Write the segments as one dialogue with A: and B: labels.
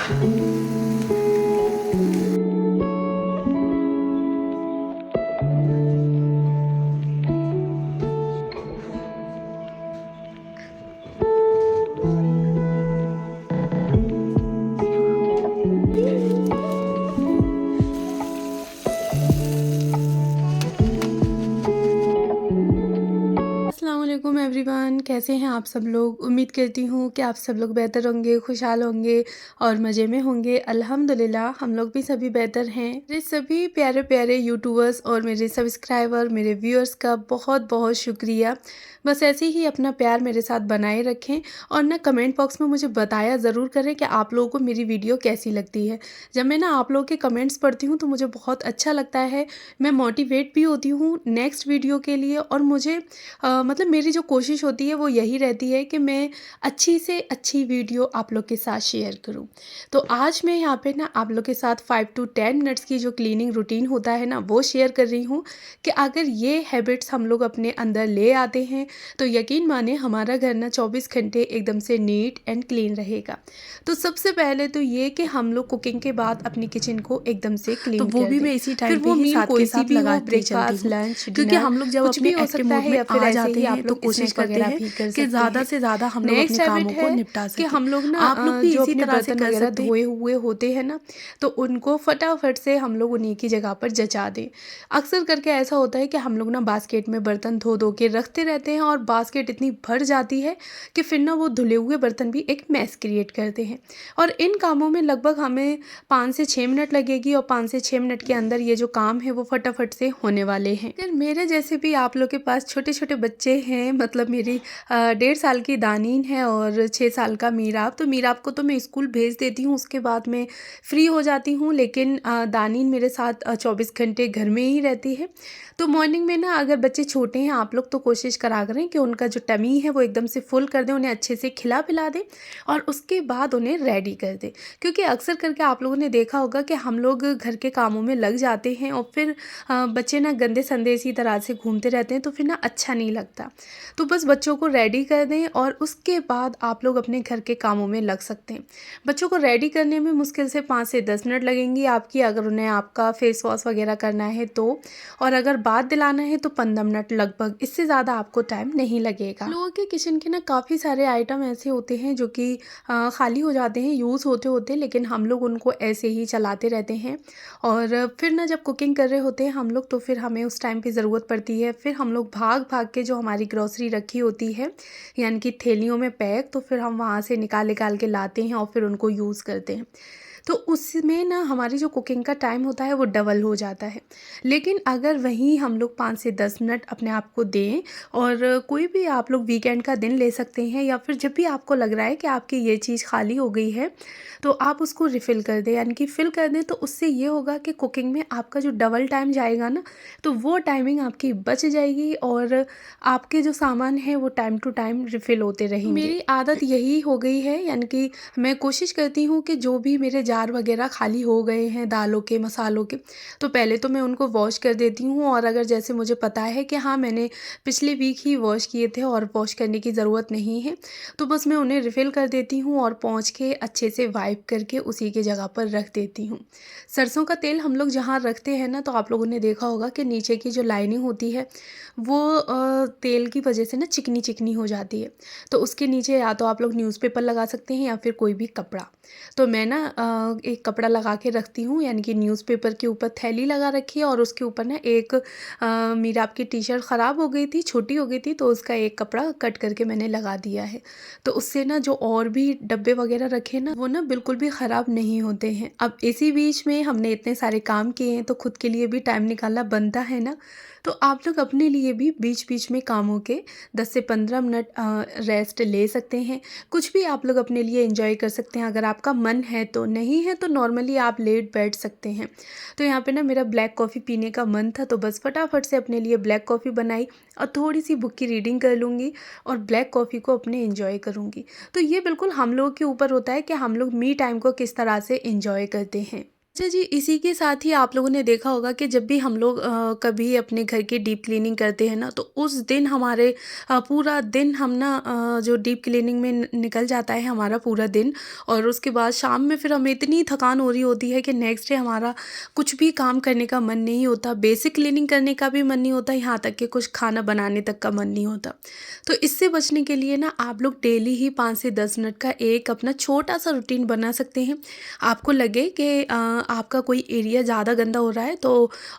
A: अस्सलाम वालेकुम एवरीवन, कैसे हैं आप सब लोग। उम्मीद करती हूँ कि आप सब लोग बेहतर होंगे, खुशहाल होंगे और मज़े में होंगे। अल्हम्दुलिल्लाह हम लोग भी सभी बेहतर हैं। मेरे सभी प्यारे प्यारे यूट्यूबर्स और मेरे सब्सक्राइबर, मेरे व्यूअर्स का बहुत बहुत शुक्रिया। बस ऐसे ही अपना प्यार मेरे साथ बनाए रखें और ना कमेंट बॉक्स में मुझे बताया ज़रूर करें कि आप लोगों को मेरी वीडियो कैसी लगती है। जब मैं ना आप लोगों के कमेंट्स पढ़ती हूँ तो मुझे बहुत अच्छा लगता है, मैं मोटिवेट भी होती हूँ नेक्स्ट वीडियो के लिए। और मुझे मतलब मेरी जो कोशिश होती है वो यही रहती है कि मैं अच्छी से अच्छी वीडियो आप लोग के साथ शेयर करूं। तो आज मैं यहाँ पे ना आप लोग के साथ 5 to 10 मिनट्स की जो क्लीनिंग रूटीन होता है ना वो शेयर कर रही हूँ कि अगर ये हैबिट्स हम लोग अपने अंदर ले आते हैं तो यकीन माने हमारा घर ना 24 घंटे एकदम से नीट एंड क्लीन रहेगा। तो सबसे पहले तो ये कि हम लोग कुकिंग के बाद अपनी किचन को एकदम से
B: तो
A: क्लीन
B: वो
A: कर
B: भी
A: दें।
B: मैं इसी
A: फिर
B: टाइम पे
A: वो
B: ही
A: मील
B: साथ के
A: कोई सी
B: साथ
A: भी हो,
B: लगाती चलती
A: ब्रेकफास्ट,
B: हूँ,
A: लंच,
B: क्योंकि
A: डिनर,
B: हम लोग जब
A: कुछ
B: अपने
A: भी हो
B: एक्टिव
A: सकता
B: मोड
A: है,
B: में
A: या फिर
B: आ
A: ऐसे
B: जाते
A: ही
B: हैं
A: आप
B: तो
A: लोग
B: कोशिश
A: स्नैक
B: करते
A: वगैरह
B: हैं
A: भी कर
B: कि
A: सकते
B: ज़्यादा
A: हैं।
B: से ज़्यादा हम लोग अपने
A: नेक्स्ट हैबिट
B: कामों को
A: है
B: निपटा
A: कि
B: सकें।
A: हम लोग ना
B: आप लोग भी
A: जो
B: इसी
A: अपने
B: तरह से
A: बर्तन
B: कर
A: वगैरह
B: सकते हैं।
A: धोए हुए होते हैं ना तो उनको फटाफट से हम लोग उन्हीं की जगह पर जचा दें। अक्सर करके ऐसा होता है कि हम लोग ना बास्केट में बर्तन धो धो के रखते रहते हैं और बास्केट इतनी भर जाती है कि फिर ना वो धुले हुए बर्तन भी एक मैस क्रिएट करते हैं। और इन कामों में लगभग हमें 5 से 6 मिनट लगेगी और 5 से 6 मिनट के अंदर ये जो काम है वो फटाफट से होने वाले हैं। अगर मेरे जैसे भी आप लोग के पास छोटे छोटे बच्चे हैं, मतलब मेरी 1.5 साल की दानीन है और 6 साल का मीराब, तो मीराब को तो मैं स्कूल भेज देती हूँ, उसके बाद मैं फ्री हो जाती हूँ। लेकिन दानीन मेरे साथ 24 घंटे घर में ही रहती है। तो मॉर्निंग में ना अगर बच्चे छोटे हैं आप लोग तो कोशिश करा करें कि उनका जो टमी है वो एकदम से फुल कर दें, उन्हें अच्छे से खिला पिला दें और उसके बाद उन्हें रेडी कर दें। क्योंकि अक्सर करके आप लोगों ने देखा होगा कि हम लोग घर के कामों में लग जाते हैं और फिर बच्चे ना गंदे संदे इसी तरह से घूमते रहते हैं तो फिर ना अच्छा नहीं लगता। तो बस बच्चों को रेडी कर दें और उसके बाद आप लोग अपने घर के कामों में लग सकते हैं। बच्चों को रेडी करने में मुश्किल से 5 से 10 मिनट लगेंगी आपकी, अगर उन्हें आपका फेस वॉश वगैरह करना है तो। और अगर बात दिलाना है तो 15 मिनट लगभग, इससे ज़्यादा आपको टाइम नहीं लगेगा। लोगों के किचन के ना काफ़ी सारे आइटम ऐसे होते हैं जो कि खाली हो जाते हैं यूज़ होते होते, लेकिन हम लोग उनको ऐसे ही चलाते रहते हैं। और फिर ना जब कुकिंग कर रहे होते हैं हम लोग तो फिर हमें उस टाइम पे ज़रूरत पड़ती है, फिर हम लोग भाग भाग के जो हमारी ग्रॉसरी रखी होती है यानी कि थैलियों में पैक, तो फिर हम वहाँ से निकाल निकाल के लाते हैं और फिर उनको यूज़ करते हैं। तो उसमें ना हमारी जो कुकिंग का टाइम होता है वो डबल हो जाता है। लेकिन अगर वहीं हम लोग 5 से 10 मिनट अपने आप को दें, और कोई भी आप लोग वीकेंड का दिन ले सकते हैं या फिर जब भी आपको लग रहा है कि आपकी ये चीज़ खाली हो गई है तो आप उसको रिफ़िल कर दें, यानी कि फ़िल कर दें। तो उससे ये होगा कि कुकिंग में आपका जो डबल टाइम जाएगा ना तो वो टाइमिंग आपकी बच जाएगी और आपके जो सामान है वो टाइम टू टाइम रिफ़िल होते रहेंगे। मेरी आदत यही हो गई है, यानी कि मैं कोशिश करती हूँ कि जो भी मेरे जार वगैरह खाली हो गए हैं दालों के, मसालों के, तो पहले तो मैं उनको वॉश कर देती हूँ। और अगर जैसे मुझे पता है कि हाँ मैंने पिछले वीक ही वॉश किए थे और वॉश करने की ज़रूरत नहीं है तो बस मैं उन्हें रिफ़िल कर देती हूँ और पोंछ के अच्छे से वाइप करके उसी के जगह पर रख देती हूँ। सरसों का तेल हम लोग जहाँ रखते हैं ना तो आप लोगों ने देखा होगा कि नीचे की जो लाइनिंग होती है वो तेल की वजह से ना चिकनी चिकनी हो जाती है। तो उसके नीचे या तो आप लोग न्यूज़पेपर लगा सकते हैं या फिर कोई भी कपड़ा। तो मैं ना एक कपड़ा लगा के रखती हूँ, यानी कि न्यूज़पेपर के ऊपर थैली लगा रखी है और उसके ऊपर ना एक मेरा आपकी टी शर्ट ख़राब हो गई थी, छोटी हो गई थी, तो उसका एक कपड़ा कट करके मैंने लगा दिया है। तो उससे ना जो और भी डब्बे वगैरह रखे ना वो ना बिल्कुल भी ख़राब नहीं होते हैं। अब इसी बीच में हमने इतने सारे काम किए हैं तो खुद के लिए भी टाइम निकालना बनता है ना। तो आप लोग अपने लिए भी बीच बीच में कामों के 10 से 15 मिनट रेस्ट ले सकते हैं। कुछ भी आप लोग अपने लिए एंजॉय कर सकते हैं, अगर आपका मन है तो। नहीं है तो नॉर्मली आप लेट बैठ सकते हैं। तो यहाँ पे ना मेरा ब्लैक कॉफ़ी पीने का मन था तो बस फटाफट से अपने लिए ब्लैक कॉफ़ी बनाई और थोड़ी सी बुक की रीडिंग कर लूँगी और ब्लैक कॉफ़ी को अपने एंजॉय करूँगी। तो ये बिल्कुल हम लोग के ऊपर होता है कि हम लोग मी टाइम को किस तरह से एंजॉय करते हैं। अच्छा जी, इसी के साथ ही आप लोगों ने देखा होगा कि जब भी हम लोग कभी अपने घर की डीप क्लीनिंग करते हैं ना, तो उस दिन हमारे पूरा दिन हम ना जो डीप क्लीनिंग में निकल जाता है हमारा पूरा दिन। और उसके बाद शाम में फिर हमें इतनी थकान हो रही होती है कि नेक्स्ट डे हमारा कुछ भी काम करने का मन नहीं होता, बेसिक क्लीनिंग करने का भी मन नहीं होता, यहाँ तक कि कुछ खाना बनाने तक का मन नहीं होता। तो इससे बचने के लिए ना आप लोग डेली ही 5 से 10 मिनट का एक अपना छोटा सा रूटीन बना सकते हैं। आपको लगे कि आपका कोई एरिया ज़्यादा गंदा हो रहा है तो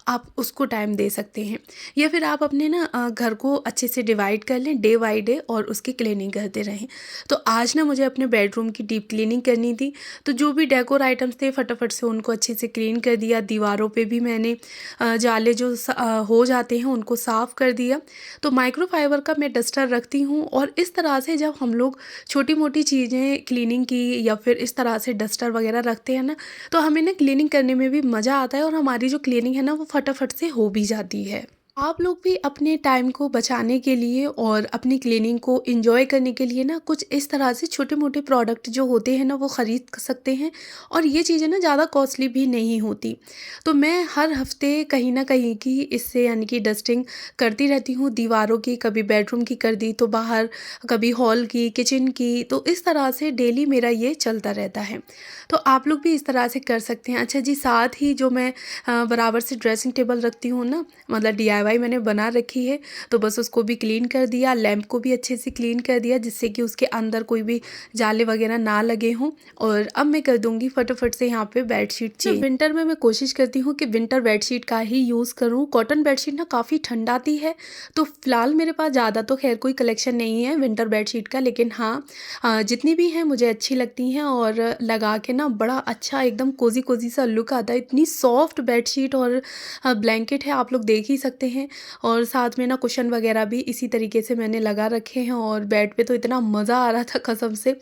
A: आप उसको टाइम दे सकते हैं, या फिर आप अपने ना घर को अच्छे से डिवाइड कर लें डे बाय डे और उसकी क्लीनिंग करते रहें। तो आज ना मुझे अपने बेडरूम की डीप क्लीनिंग करनी थी, तो जो भी डेकोर आइटम्स थे फटाफट से उनको अच्छे से क्लीन कर दिया। दीवारों पे भी मैंने जाले जो हो जाते हैं उनको साफ़ कर दिया। तो माइक्रोफाइबर का मैं डस्टर रखती हूँ, और इस तरह से जब हम लोग छोटी मोटी चीज़ें क्लीनिंग की या फिर इस तरह से डस्टर वगैरह रखते हैं ना, तो हमें ना क्लीनिंग करने में भी मज़ा आता है और हमारी जो क्लीनिंग है ना वो फटाफट से हो भी जाती है। आप लोग भी अपने टाइम को बचाने के लिए और अपनी क्लीनिंग को एंजॉय करने के लिए ना कुछ इस तरह से छोटे मोटे प्रोडक्ट जो होते हैं ना वो ख़रीद सकते हैं, और ये चीज़ें ना ज़्यादा कॉस्टली भी नहीं होती। तो मैं हर हफ्ते कहीं ना कहीं की इससे यानी कि डस्टिंग करती रहती हूँ। दीवारों की कभी बेडरूम की कर दी तो बाहर, कभी हॉल की, किचन की, तो इस तरह से डेली मेरा ये चलता रहता है। तो आप लोग भी इस तरह से कर सकते हैं। अच्छा जी, साथ ही जो मैं बराबर से ड्रेसिंग टेबल रखती हूँ ना, मतलब डीआईवाई मैंने बना रखी है, तो बस उसको भी क्लीन कर दिया, लैंप को भी अच्छे से क्लीन कर दिया जिससे कि उसके अंदर कोई भी जाले वगैरह ना लगे हों। और अब मैं कर दूंगी फटाफट से यहाँ पे बेडशीट चेंज। विंटर में मैं कोशिश करती हूँ कि विंटर बेडशीट का ही यूज़ करूँ। कॉटन बेडशीट ना काफ़ी ठंडाती है, तो फिलहाल मेरे पास ज़्यादा तो खैर कोई कलेक्शन नहीं है विंटर बेडशीट का, लेकिन हाँ जितनी भी हैं मुझे अच्छी लगती हैं, और लगा के ना बड़ा अच्छा एकदम कोजी कोजी सा लुक आता है। इतनी सॉफ्ट बेडशीट और ब्लैंकेट है, आप लोग देख ही सकते हैं। और साथ में ना कुशन वगैरह भी इसी तरीके से मैंने लगा रखे हैं, और बेड पे तो इतना मज़ा आ रहा था कसम से,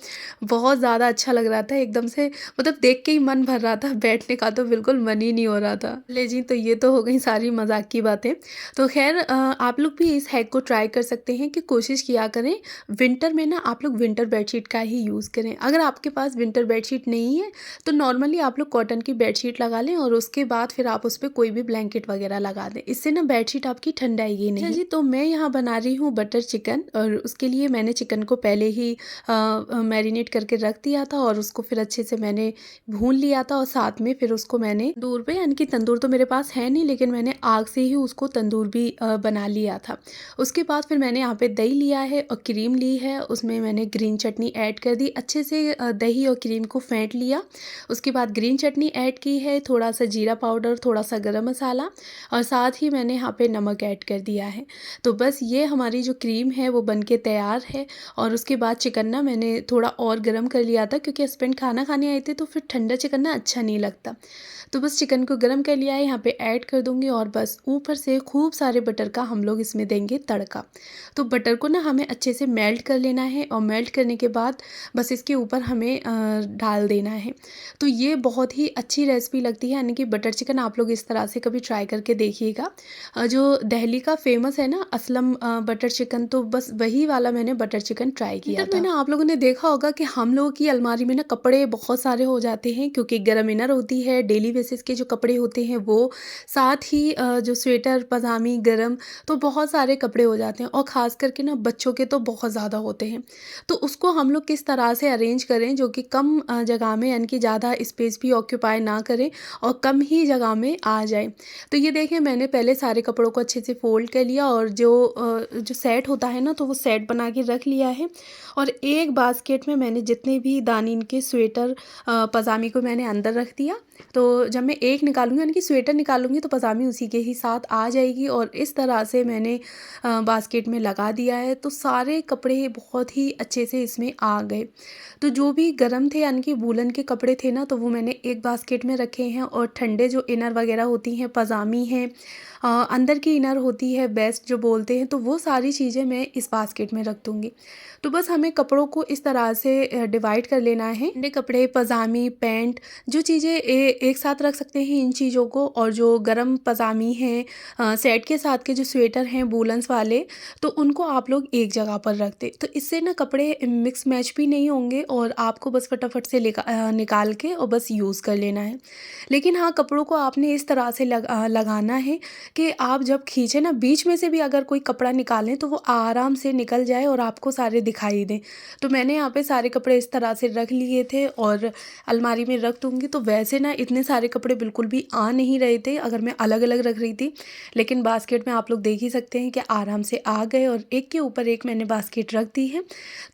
A: बहुत ज़्यादा अच्छा लग रहा था एकदम से, मतलब देख के ही मन भर रहा था, बैठने का तो बिल्कुल मन ही नहीं हो रहा था। ले जी, तो ये तो हो गई सारी मजाक की बातें। तो खैर आप लोग भी इस हैक को ट्राई कर सकते हैं कि कोशिश किया करें विंटर में ना आप लोग विंटर बेडशीट का ही यूज़ करें। अगर आपके पास विंटर बेडशीट नहीं है तो नॉर्मली आप लोग कॉटन की बेडशीट लगा लें, और उसके बाद फिर आप उस पर कोई भी ब्लैंकेट वगैरह लगा दें, इससे ना बेडशीट आपकी ठंडाएगी नहीं। अच्छा जी, तो मैं यहाँ बना रही हूँ बटर चिकन, और उसके लिए मैंने चिकन को पहले ही मैरिनेट करके रख दिया था, और उसको फिर अच्छे से मैंने भून लिया था, और साथ में फिर उसको मैंने तंदूर पे, यानी कि तंदूर तो मेरे पास है नहीं, लेकिन मैंने आग से ही उसको तंदूर भी बना लिया था। उसके बाद फिर मैंने यहाँ पे दही लिया है और क्रीम ली है, उसमें मैंने ग्रीन चटनी ऐड कर दी, अच्छे से दही और क्रीम को फेंट लिया। उसके बाद ग्रीन चटनी ऐड की है, थोड़ा सा जीरा पाउडर, थोड़ा सा गरम मसाला, और साथ ही मैंने यहाँ पे नमक ऐड कर दिया है। तो बस ये हमारी जो क्रीम है वो बन के तैयार है। और उसके बाद चिकन ना मैंने थोड़ा और गर्म कर लिया था, क्योंकि हस्बैंड खाना खाने आए थे, तो फिर ठंडा चिकन ना अच्छा नहीं लगता। तो बस चिकन को गर्म कर लिया है, यहाँ पे ऐड कर दूँगी, और बस ऊपर से खूब सारे बटर का हम लोग इसमें देंगे तड़का। तो बटर को ना हमें अच्छे से मेल्ट कर लेना है, और मेल्ट करने के बाद बस इसके ऊपर हमें डाल देना है। तो ये बहुत ही अच्छी रेसिपी लगती है, यानी कि बटर चिकन आप लोग इस तरह से कभी ट्राई करके देखिएगा। जो दिल्ली का फेमस है ना असलम बटर चिकन, तो बस वही वाला मैंने बटर चिकन ट्राई किया था। ना आप लोगों ने देखा होगा कि हम लोगों की अलमारी में ना कपड़े बहुत सारे हो जाते हैं, क्योंकि गर्म इनर होती है, डेली बेसिस के जो कपड़े होते हैं वो, साथ ही जो स्वेटर पजामी गरम, तो बहुत सारे कपड़े हो जाते हैं, और ख़ास करके ना बच्चों के तो बहुत ज़्यादा होते हैं। तो उसको हम लोग किस तरह से अरेंज करें जो कि कम जगह में, यानी कि ज़्यादा स्पेस भी ऑक्यूपाई ना करें और कम ही जगह में आ जाए। तो ये देखें, मैंने पहले सारे कपड़ों को अच्छे से फोल्ड कर लिया, और जो सेट होता है ना तो वो सेट बना के रख लिया है। और एक बास्केट में मैंने जितने भी दानीन के स्वेटर पजामी को मैंने अंदर रख दिया। तो जब मैं एक निकालूंगी, यानी कि स्वेटर निकालूंगी, तो पजामी उसी के ही साथ आ जाएगी, और इस तरह से मैंने बास्केट में लगा दिया है। तो सारे कपड़े बहुत ही अच्छे से इसमें आ गए। तो जो भी गर्म थे, यानी कि वूलन के कपड़े थे ना, तो वो मैंने एक बास्केट में रखे हैं, और ठंडे जो इनर वगैरह होती हैं, पजामी हैं, अंदर विंटर की इनर होती है बेस्ट जो बोलते हैं, तो वो सारी चीज़ें मैं इस बास्केट में रख दूँगी। तो बस हमें कपड़ों को इस तरह से डिवाइड कर लेना है। ठंडे कपड़े, पजामी, पैंट जो चीज़ें एक साथ रख सकते हैं इन चीज़ों को, और जो गर्म पजामी हैं सेट के साथ के जो स्वेटर हैं वूलन्स वाले, तो उनको आप लोग एक जगह पर रख दें। तो इससे ना कपड़े मिक्स मैच भी नहीं होंगे और आपको बस फटाफट से निकाल के और बस यूज़ कर लेना है। लेकिन हाँ, कपड़ों को आपने इस तरह से लगाना है कि आप जब खींचे ना, बीच में से भी अगर कोई कपड़ा निकालें तो वो आराम से निकल जाए और आपको सारे दिखाई दें। तो मैंने यहाँ पे सारे कपड़े इस तरह से रख लिए थे और अलमारी में रख दूँगी। तो वैसे ना इतने सारे कपड़े बिल्कुल भी आ नहीं रहे थे अगर मैं अलग-अलग रख रही थी, लेकिन बास्केट में आप लोग देख ही सकते हैं कि आराम से आ गए और एक के ऊपर एक मैंने बास्केट रख दी है।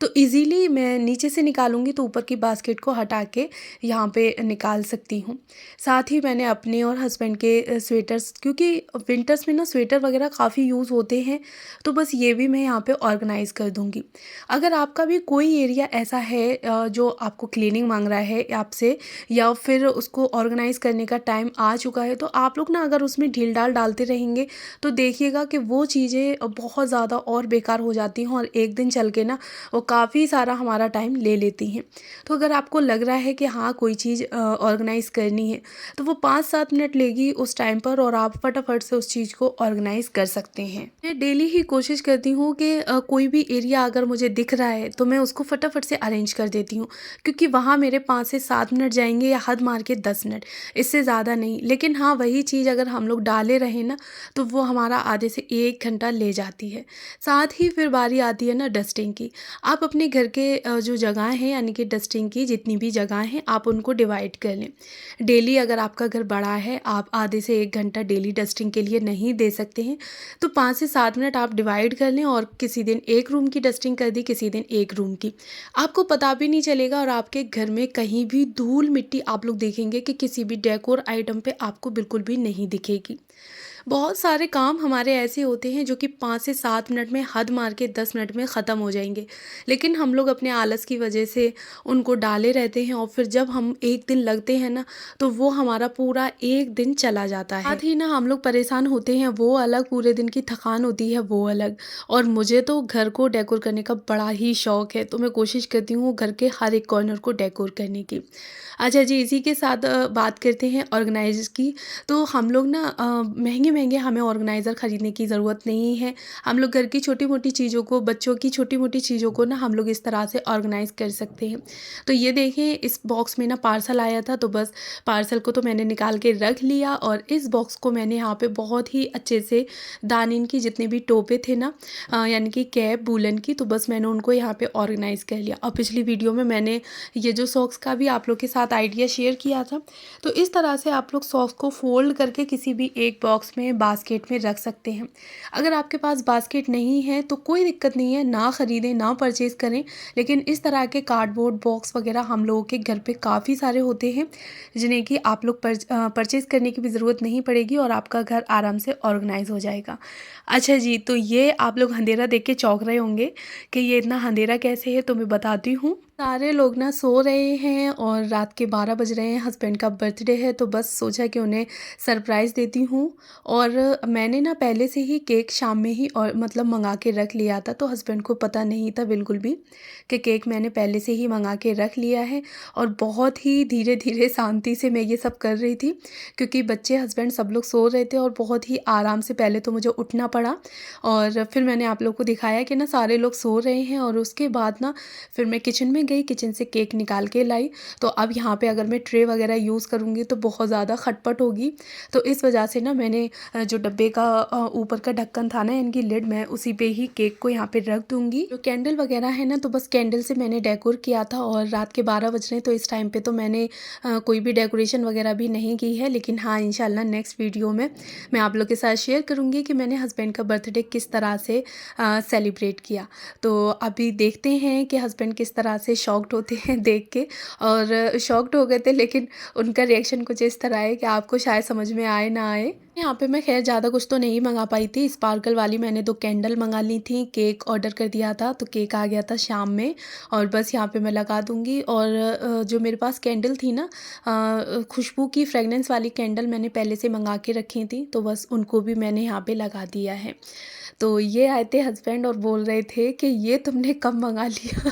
A: तो ईज़िली मैं नीचे से निकालूँगी तो ऊपर की बास्केट को हटा के यहाँ पे निकाल सकती हूँ। साथ ही मैंने अपने और हस्बैंड के स्वेटर्स, क्योंकि विंटर्स में ना स्वेटर वगैरह काफ़ी यूज़ होते हैं, तो बस ये भी मैं यहाँ पे ऑर्गेनाइज़ कर दूँगी। अगर आपका भी कोई एरिया ऐसा है जो आपको क्लीनिंग मांग रहा है आपसे, या फिर उसको ऑर्गेनाइज़ करने का टाइम आ चुका है, तो आप लोग ना अगर उसमें ढील-ढाल डालते रहेंगे तो देखिएगा कि वो चीज़ें बहुत ज़्यादा और बेकार हो जाती हैं और एक दिन चल के ना वो काफ़ी सारा हमारा टाइम ले लेती हैं। तो अगर आपको लग रहा है कि हाँ, कोई चीज़ ऑर्गेनाइज़ करनी है, तो वो 5-7 मिनट लेगी उस टाइम पर और आप फटाफट से उस चीज़ को ऑर्गेनाइज़ कर सकते हैं। मैं डेली ही कोशिश करती हूँ कि कोई भी एरिया अगर मुझे दिख रहा है तो मैं उसको फटाफट से अरेंज कर देती हूँ, क्योंकि वहाँ मेरे 5 से 7 मिनट जाएँगे या हद मार के 10 मिनट, इससे ज़्यादा नहीं। लेकिन हाँ, वही चीज़ अगर हम लोग डाले रहें ना, तो वो हमारा आधे से 1 घंटा ले जाती है। साथ ही फिर बारी आती है ना डस्टिंग की। आप अपने घर के जो जगह हैं, यानी कि डस्टिंग की जितनी भी जगह हैं, आप उनको डिवाइड कर लें। डेली अगर आपका घर बड़ा है, आप आधे से 1 घंटा डेली डस्टिंग के लिए नहीं दे सकते हैं, तो 5 से 7 मिनट आप डिवाइड कर लें और किसी दिन एक रूम की डस्टिंग कर दी, किसी दिन एक रूम की। आपको पता भी नहीं चलेगा और आपके घर में कहीं भी धूल मिट्टी आप लोग देखेंगे कि किसी भी डेकोर आइटम पे आपको बिल्कुल भी नहीं दिखेगी। बहुत सारे काम हमारे ऐसे होते हैं जो कि 5 से 7 मिनट में, हद मार के 10 मिनट में ख़त्म हो जाएंगे, लेकिन हम लोग अपने आलस की वजह से उनको डाले रहते हैं और फिर जब हम एक दिन लगते हैं ना, तो वो हमारा पूरा एक दिन चला जाता है। साथ ही ना हम लोग परेशान होते हैं वो अलग, पूरे दिन की थकान होती है वो अलग। और मुझे तो घर को डेकोर करने का बड़ा ही शौक़ है, तो मैं कोशिश करती हूँ घर के हर एक कॉर्नर को डेकोर करने की। अच्छा जी, इसी के साथ बात करते हैं ऑर्गेनाइज़र की। तो हम लोग ना महंगे-महंगे हमें ऑर्गेनाइज़र ख़रीदने की ज़रूरत नहीं है। हम लोग घर की छोटी-मोटी चीज़ों को, बच्चों की छोटी-मोटी चीज़ों को ना हम लोग इस तरह से ऑर्गेनाइज़ कर सकते हैं। तो ये देखें, इस बॉक्स में ना पार्सल आया था, तो बस पार्सल को तो मैंने निकाल के रख लिया और इस बॉक्स को मैंने यहाँ पे बहुत ही अच्छे से दानिन की जितने भी टोपे थे ना, यानी कि कैप वूलन की, तो बस मैंने उनको यहाँ पे ऑर्गेनाइज़ कर लिया। और पिछली वीडियो में मैंने ये जो सॉक्स का भी आप लोग के साथ आइडिया शेयर किया था। तो इस तरह से आप लोग सॉक्स को फोल्ड करके किसी भी एक बॉक्स में, बास्केट में रख सकते हैं। अगर आपके पास बास्केट नहीं है तो कोई दिक्कत नहीं है, ना ख़रीदें, ना परचेज़ करें, लेकिन इस तरह के कार्डबोर्ड बॉक्स वगैरह हम लोगों के घर पे काफ़ी सारे होते हैं, जिन्हें कि आप लोग परचेज़ करने की भी ज़रूरत नहीं पड़ेगी और आपका घर आराम से ऑर्गेनाइज़ हो जाएगा। अच्छा जी, तो ये आप लोग अंधेरा देख के चौंक रहे होंगे कि ये इतना अंधेरा कैसे है, तो मैं बताती हूँ। सारे लोग ना सो रहे हैं और रात के 12 बज रहे हैं, हस्बैंड का बर्थडे है, तो बस सोचा कि उन्हें सरप्राइज़ देती हूँ। और मैंने ना पहले से ही केक शाम में ही और मतलब मंगा के रख लिया था, तो हस्बैंड को पता नहीं था बिल्कुल भी कि केक मैंने पहले से ही मंगा के रख लिया है। और बहुत ही धीरे-धीरे शांति से मैं ये सब कर रही थी, क्योंकि बच्चे, हस्बैंड सब लोग सो रहे थे और बहुत ही आराम से पहले तो मुझे उठना पड़ा और फिर मैंने आप लोग को दिखाया कि ना सारे लोग सो रहे हैं। और उसके बाद ना फिर मैं किचन में गई, किचन से केक निकाल के लाई। तो अब यहाँ पे अगर मैं ट्रे वगैरह यूज़ करूँगी तो बहुत ज़्यादा खटपट होगी, तो इस वजह से ना मैंने जो डब्बे का ऊपर का ढक्कन था ना, इनकी लिड, मैं उसी पे ही केक को यहाँ पे रख दूँगी। जो कैंडल वगैरह है ना, तो बस कैंडल से मैंने डेकोर किया था और रात के 12 बज रहे हैं, तो इस टाइम पे तो मैंने कोई भी डेकोरेशन वगैरह भी नहीं की है। लेकिन हाँ, इंशाल्लाह नेक्स्ट वीडियो में मैं आप लोग के साथ शेयर करूँगी कि मैंने हस्बैंड का बर्थडे किस तरह से सेलिब्रेट किया। तो अभी देखते हैं कि हस्बैंड किस तरह से शॉक्ड होते हैं देख के। और शॉक्ड हो गए थे, लेकिन उनका रिएक्शन कुछ इस तरह है कि आपको शायद समझ में आए ना आए। यहाँ पे मैं ख़ैर ज़्यादा कुछ तो नहीं मँगा पाई थी, स्पार्कल वाली मैंने 2 कैंडल मँगा ली थी, केक ऑर्डर कर दिया था, तो केक आ गया था शाम में और बस यहाँ पे मैं लगा दूँगी। और जो मेरे पास कैंडल थी ना, खुशबू की फ्रेगनेंस वाली कैंडल मैंने पहले से मँगा के रखी थी, तो बस उनको भी मैंने यहाँ पे लगा दिया है। तो ये आए थे हस्बैंड और बोल रहे थे कि ये तुमने कब मँगा लिया?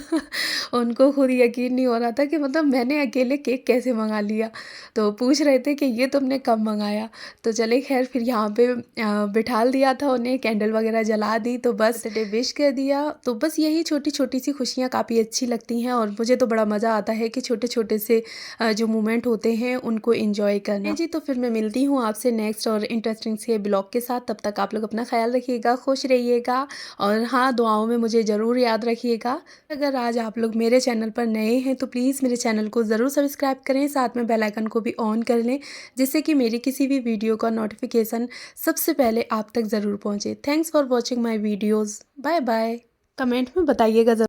A: उनको खुद यकीन नहीं हो रहा था कि मतलब मैंने अकेले केक कैसे मँगा लिया? तो पूछ रहे थे कि ये तुमने कब मँगाया? तो चले ख़ैर फिर यहाँ पे बिठाल दिया था उन्हें, कैंडल वगैरह जला दी, तो बस बर्थडे विश कर दिया। तो बस यही छोटी-छोटी सी खुशियाँ काफ़ी अच्छी लगती हैं और मुझे तो बड़ा मज़ा आता है कि छोटे-छोटे से जो मोमेंट होते हैं उनको एन्जॉय करना। जी, तो फिर मैं मिलती हूँ आपसे नेक्स्ट और इंटरेस्टिंग से ब्लॉग के साथ। तब तक आप लोग अपना ख़्याल रखिएगा, खुश रहिएगा और हाँ, दुआओं में मुझे ज़रूर याद रखिएगा। अगर आज आप लोग मेरे चैनल पर नए हैं तो प्लीज़ मेरे चैनल को ज़रूर सब्सक्राइब करें, साथ में बेल आइकन को भी ऑन कर लें, जिससे कि मेरी किसी भी वीडियो का नोटिफिकेशन सबसे पहले आप तक ज़रूर पहुँचे। Thanks for watching my videos. Bye bye. Comment में बताइएगा ज़रूर।